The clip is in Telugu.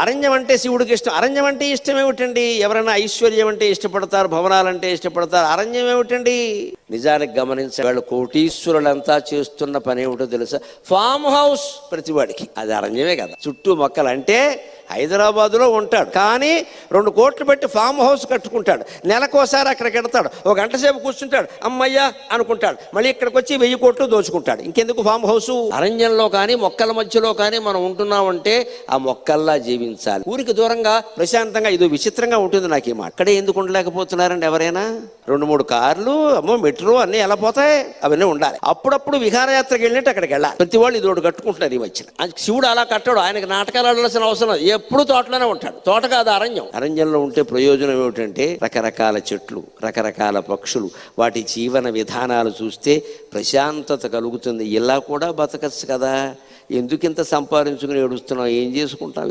అరణ్యం అంటే శివుడికి ఇష్టం. అరణ్యం అంటే ఇష్టం ఏమిటండి? ఎవరైనా ఐశ్వర్యం అంటే ఇష్టపడతారు, భవనాలంటే ఇష్టపడతారు. అరణ్యం ఏమిటండి? నిజానికి గమనించే వాళ్ళు కోటీశ్వరులంతా చేస్తున్న పని ఏమిటో తెలుసా? ఫామ్ హౌస్ ప్రతివాడికి. అది అరణ్యమే కదా. చుట్టూ మొక్కలు. అంటే హైదరాబాదులో ఉంటాడు కానీ 2 కోట్లు పెట్టి ఫామ్ హౌస్ కట్టుకుంటాడు. నెలకోసారి అక్కడికి వెడతాడు, 1 గంట సేపు కూర్చుంటాడు, అమ్మయ్యా అనుకుంటాడు, మళ్ళీ ఇక్కడికి వచ్చి 1000 కోట్లు దోచుకుంటాడు. ఇంకెందుకు ఫామ్ హౌస్? అరణ్యంలో కానీ మొక్కల మధ్యలో కానీ మనం ఉంటున్నామంటే ఆ మొక్కల్లా జీవించాలి. ఊరికి దూరంగా ప్రశాంతంగా. ఇది విచిత్రంగా ఉంటుంది నాకు. ఏమో అక్కడే ఎందుకు ఉండలేకపోతున్నారండి ఎవరైనా? 2-3 కార్లు, అమ్మో మెట్రో అన్నీ ఎలా పోతాయి? అవన్నీ ఉండాలి. అప్పుడప్పుడు విహారయాత్రకి వెళ్ళినట్టు అక్కడికి వెళ్ళాలి. ప్రతి వాళ్ళు ఇది ఒకటి కట్టుకుంటున్నారు ఈ మధ్యన. శివుడు అలా కట్టాడు. ఆయనకు నాటకాలు ఆడాల్సిన అవసరం ఎప్పుడు తోటలోనే ఉంటాడు. తోట కాదు అరణ్యం. అరణ్యంలో ఉంటే ప్రయోజనం ఏమిటంటే రకరకాల చెట్లు, రకరకాల పక్షులు, వాటి జీవన విధానాలు చూస్తే ప్రశాంతత కలుగుతుంది. ఇలా కూడా బతకచ్చు కదా. ఎందుకింత సంపాదించుకుని ఏడుస్తున్నావు? ఏం చేసుకుంటావు?